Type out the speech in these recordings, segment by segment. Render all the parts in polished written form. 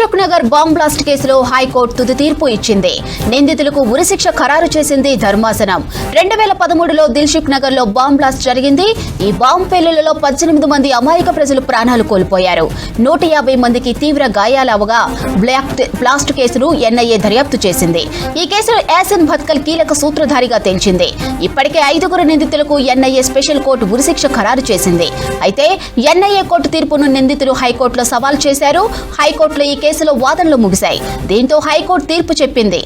Dilsukh Nagar bomb blast కేసులో high court తుది తీర్పు ఇచ్చింది. నిందితులకు ఉరిశిక్ష ఖరారు చేసింది ధర్మాసనం. 2013లో దిల్సుఖ్ నగర్ లో బాంబ్ బ్లాస్ట్ జరిగింది. ఈ బాంబ్ పేలుళ్లలో 18 మంది అమాయక ప్రజలు ప్రాణాలు కోల్పోయారు. 150 మందికి తీవ్ర గాయాలవగా బ్లాస్ట్ కేసును ఎన్ఐఏ దర్యాప్తు చేసింది. ఈ కేసులో యాసిన్ భత్కల్ కీలక సూత్రధారిగా తేల్చింది. ఇప్పటికే 5 నిందితులకు ఎన్ఐఏ స్పెషల్ కోర్టు ఉరిశిక్ష ఖరారు చేసింది. అయితే ఎన్ఐఏ కోర్టు తీర్పును నిందితులు హైకోర్టులో సవాల్ చేశారు. హైకోర్టులో ఈ కేసులో వాదనలు ముగిశాయి. దీంతో హైకోర్టు తీర్పు చెప్పింది.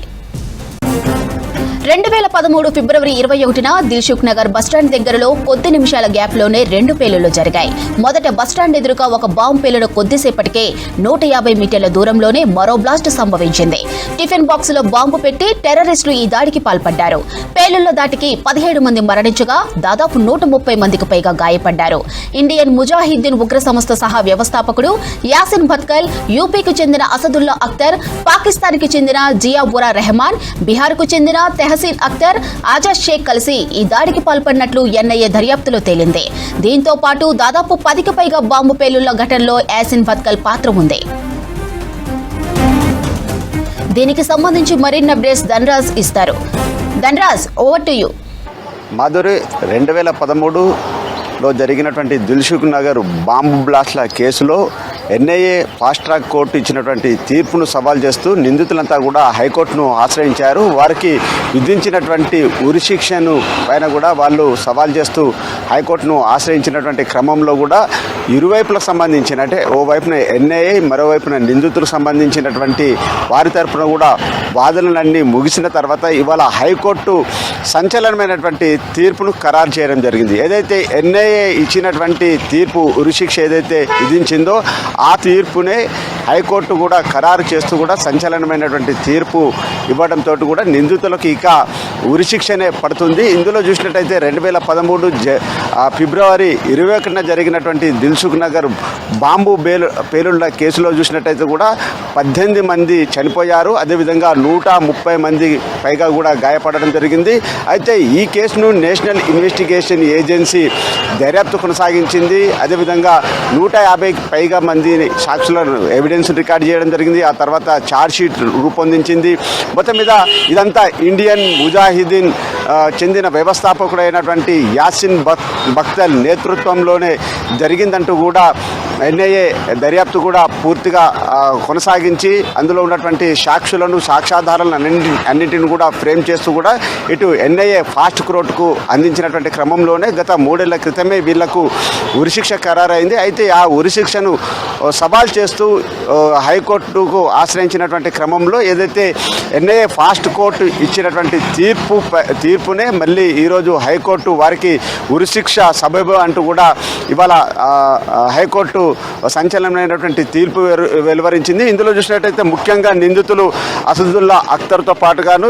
2013 ఫిబ్రవరి 21న దిల్సుఖ్ నగర్ బస్టాండ్ దగ్గరలో కొద్ది నిమిషాల గ్యాప్లోనే 2 పేలుళ్లు జరిగాయి. మొదట బస్టాండ్ ఎదురుగా ఒక బాంబు పేలుడు కొద్దిసేపటికే 150 మీటర్ల దూరంలోనే మరో బ్లాస్ట్ సంభవించింది. టిఫిన్ బాక్స్ లో బాంబు పెట్టి టెర్రరిస్టులు ఈ దాడికి పాల్పడ్డారు. పేలుళ్ల దాటికి 17 మంది మరణించగా దాదాపు 130 మందికి పైగా గాయపడ్డారు. ఇండియన్ ముజాహిద్దీన్ ఉగ్ర సంస్థ సహా వ్యవస్థాపకుడు యాసిన్ భత్కల్, యూపీకి చెందిన అసదుల్లా అఖ్తర్, పాకిస్తాన్ కి చెందిన జియావురా రెహమాన్, బీహార్ కు చెందిన తెహసీన్ అఖ్తర్, ఆజాద్ షేక్ కలిసి ఈ దాడికి పాల్పడినట్లు ఎన్ఐఏ దర్యాప్తులో తేలింది. దీంతో పాటు దాదాపు 10కి పైగా బాంబు పేలుళ్ల ఘటనలో యాసిన్ భత్కల్ పాత్ర ఉంది. దీనికి సంబంధించి మరిన్ని అప్డేట్స్ ధనరాజ్ ఇస్తారు. Dhanraj, over to you. Madhuri, 2013లో జరిగినటువంటి దిల్సుఖ్ నగర్ బాంబు బ్లాస్ట్ల కేసులో ఎన్ఐఏ ఫాస్ట్ ట్రాక్ కోర్టు ఇచ్చినటువంటి తీర్పును సవాల్ చేస్తూ నిందితులంతా కూడా హైకోర్టును ఆశ్రయించారు. వారికి విధించినటువంటి ఉరిశిక్షను పైన కూడా వాళ్ళు సవాల్ చేస్తూ హైకోర్టును ఆశ్రయించినటువంటి క్రమంలో కూడా ఇరువైపులకు సంబంధించిన, అంటే ఓవైపున ఎన్ఐఏ, మరోవైపున నిందితులకు సంబంధించినటువంటి వారి తరపున కూడా వాదనలన్నీ ముగిసిన తర్వాత ఇవాళ హైకోర్టు సంచలనమైనటువంటి తీర్పును ఖరారు చేయడం జరిగింది. ఏదైతే ఎన్ఐఏ ఇచ్చినటువంటి తీర్పు, ఉరిశిక్ష ఏదైతే విధించిందో ఆ తీర్పునే హైకోర్టు కూడా ఖరారు చేస్తూ కూడా సంచలనమైనటువంటి తీర్పు ఇవ్వడంతో కూడా నిందితులకు ఇక ఉరిశిక్షనే పడుతుంది. ఇందులో చూసినట్టయితే 2013 ఫిబ్రవరి 21న జరిగినటువంటి దిల్సుఖ్ నగర్ బాంబు పేలుళ్ల కేసులో చూసినట్టయితే కూడా 18 మంది చనిపోయారు. అదేవిధంగా 130 మంది పైగా కూడా గాయపడడం జరిగింది. అయితే ఈ కేసును నేషనల్ ఇన్వెస్టిగేషన్ ఏజెన్సీ దర్యాప్తు కొనసాగించింది. అదేవిధంగా 150కి పైగా మంది సాక్షులను ఎవిడెన్స్ రికార్డ్ చేయడం జరిగింది. ఆ తర్వాత ఛార్జ్ షీట్ రూపొందించింది. మొత్తం మీద ఇదంతా ఇండియన్ ముజాహిద్దీన్ చెందిన వ్యవస్థాపకుడైనటువంటి యాసిన్ భత్కల్ నేతృత్వంలోనే జరిగిందంటూ కూడా ఎన్ఐఏ దర్యాప్తు కూడా పూర్తిగా కొనసాగించి అందులో ఉన్నటువంటి సాక్షులను, సాక్ష్యాధారాలను అన్నింటిని కూడా ఫ్రేమ్ చేస్తూ కూడా ఇటు ఎన్ఐఏ ఫాస్ట్ కోర్టుకు అందించినటువంటి క్రమంలోనే గత 3 ఏళ్ల క్రితమే వీళ్లకు ఉరిశిక్ష ఖరారైంది. అయితే ఆ ఉరిశిక్షను సవాల్ చేస్తూ హైకోర్టుకు ఆశ్రయించినటువంటి క్రమంలో ఏదైతే ఎన్ఐఏ ఫాస్ట్ కోర్టు ఇచ్చినటువంటి తీర్పునే మళ్ళీ ఈరోజు హైకోర్టు వారికి ఉరిశిక్ష సబబు అంటూ కూడా ఇవాళ హైకోర్టు సంచలనమైనటువంటి తీర్పు వెలువరించింది. ఇందులో చూసినట్టయితే ముఖ్యంగా నిందితులు అసదుల్లా అఖ్తర్తో పాటుగాను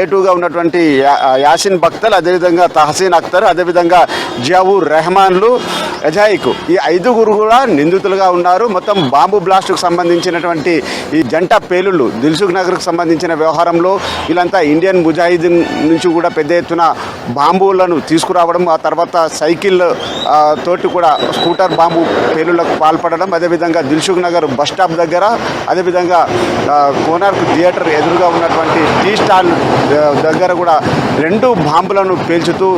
A2గా ఉన్నటువంటి యాసిన్ భత్కల్, అదేవిధంగా తహసీన్ అఖ్తర్, అదేవిధంగా జియావుర్ రెహమాన్లు, అజాయిక్, ఈ 5 కూడా నిందితులుగా ఉన్నారు. మొత్తం బాంబు బ్లాస్ట్కు సంబంధించినటువంటి ఈ జంట పేలుళ్ళు దిల్సుఖ్ నగర్కు సంబంధించిన వ్యవహారంలో వీళ్ళంతా ఇండియన్ ముజాహిద్దీన్ నుంచి కూడా పెద్ద ఎత్తున బాంబులను తీసుకురావడం, ఆ తర్వాత సైకిల్ తోటి కూడా స్కూటర్ బాంబు పేలుళ్లకు పాల్పడడం, అదేవిధంగా దిల్సుఖ్ నగర్ బస్ స్టాప్ దగ్గర, అదేవిధంగా కోనార్క్ థియేటర్ ఎదురుగా ఉన్నటువంటి టీ స్టాల్ దగ్గర కూడా 2 బాంబులను పేల్చుతూ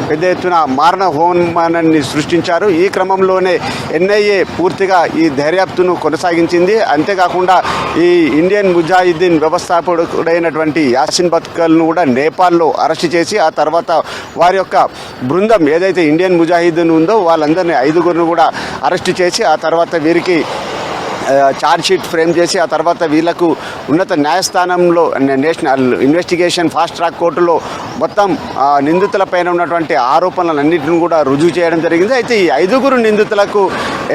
పెద్ద ఎత్తున మారణ హోమాన్ని సృష్టించారు. ఈ క్రమంలోనే ఎన్ఐఏ పూర్తిగా ఈ దర్యాప్తును కొనసాగించింది. అంతేకాకుండా ఈ ఇండియన్ ముజాహిద్దీన్ వ్యవస్థాపకుడైనటువంటి యాసిన్ భత్కల్ను కూడా నేపాల్లో అరెస్ట్ చేసి ఆ తర్వాత వారి యొక్క బృందం ఏదైతే ఇండియన్ ముజాహిద్దీన్ ఉందో వాళ్ళందరినీ 5 కూడా అరెస్ట్ చేసి ఆ తర్వాత వీరికి ఛార్జ్ షీట్ ఫ్రేమ్ చేసి ఆ తర్వాత వీళ్లకు ఉన్నత న్యాయస్థానంలో నేషనల్ ఇన్వెస్టిగేషన్ ఫాస్ట్ ట్రాక్ కోర్టులో మొత్తం నిందితులపైన ఉన్నటువంటి ఆరోపణలన్నింటిని కూడా రుజువు చేయడం జరిగింది. అయితే ఈ 5 నిందితులకు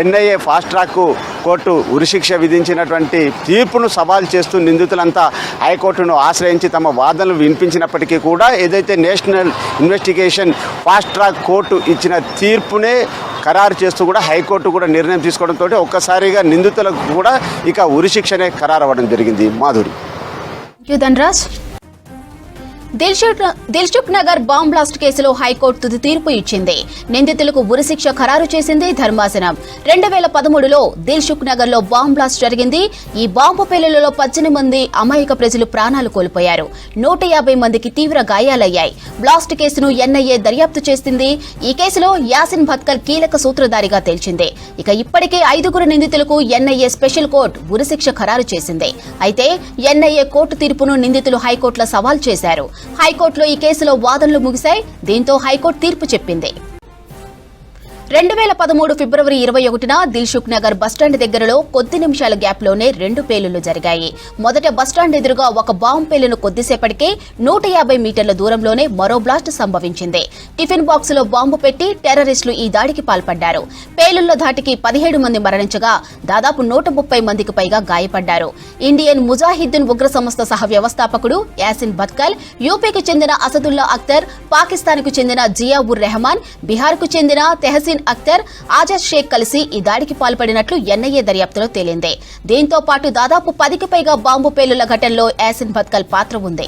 ఎన్ఐఏ ఫాస్ట్ ట్రాక్ కోర్టు ఉరిశిక్ష విధించినటువంటి తీర్పును సవాల్ చేస్తూ నిందితులంతా హైకోర్టును ఆశ్రయించి తమ వాదనలు వినిపించినప్పటికీ కూడా ఏదైతే national investigation fast track court ఇచ్చిన తీర్పునే ఖరారు చేస్తూ కూడా హైకోర్టు కూడా నిర్ణయం తీసుకోవడంతో ఒక్కసారిగా నిందితులకు కూడా ఇక ఉరిశిక్షనే ఖరారు అవ్వడం జరిగింది. మాధురి. దిల్సుఖ్ నగర్ బాంబ్ బ్లాస్ట్ కేసులో హైకోర్టు తుది తీర్పు ఇచ్చింది. నిందితులకు ఉరిశిక్ష ఖరారు చేసింది ధర్మాసనం. 2013లో దిల్సుఖ్ నగర్ లో బాంబ్ బ్లాస్ట్ జరిగింది. ఈ బాంబు పేలుళ్లలో 18 మంది అమాయక ప్రజలు ప్రాణాలు కోల్పోయారు. 150 మందికి తీవ్ర గాయాలయ్యాయి. బ్లాస్ట్ కేసును ఎన్ఐఏ దర్యాప్తు చేసింది. ఈ కేసులో యాసిన్ భత్కల్ కీలక సూత్రధారిగా తేల్చింది. ఇప్పటికే 5 నిందితులకు ఎన్ఐఏ స్పెషల్ కోర్టు ఉరిశిక్ష ఖరారు చేసింది. అయితే ఎన్ఐఏ కోర్టు తీర్పును నిందితులు హైకోర్టులో సవాల్ చేశారు. హైకోర్టులో ఈ కేసులో వాదనలు ముగిశాయి. దీంతో హైకోర్టు తీర్పు చెప్పింది. 2013 ఫిబ్రవరి 21న దిల్సుఖ్ నగర్ బస్టాండ్ దగ్గరలో కొద్ది నిమిషాల గ్యాప్లోనే 2 పేలుళ్లు జరిగాయి. మొదట బస్టాండ్ ఎదురుగా ఒక బాంబు పేలును కొద్దిసేపటికే 150 మీటర్ల దూరంలోనే మరో బ్లాస్ట్ సంభవించింది. టిఫిన్ బాక్స్ లో బాంబు పెట్టి టెర్రరిస్టులు ఈ దాడికి పాల్పడ్డారు. పేలుళ్ల ధాటికి 17 మంది మరణించగా దాదాపు 130 మందికి పైగా గాయపడ్డారు. ఇండియన్ ముజాహిద్దీన్ ఉగ్ర సంస్థ సహ వ్యవస్థాపకుడు యాసిన్ భత్కల్, యూపీకి చెందిన అసదుల్లా అఖ్తర్, పాకిస్తాన్ కు చెందిన జియా ఉర్ రెహమాన్, బీహార్ కు చెందిన తెహసీన్ అఖ్తర్, ఆజాద్ షేక్ కలిసి ఈ దాడికి పాల్పడినట్లు ఎన్ఐఏ దర్యాప్తులో తేలింది. దీంతో పాటు దాదాపు 10కి పైగా బాంబు పేలుళ్ల ఘటనలో యాసిన్ భత్కల్ పాత్ర ఉంది.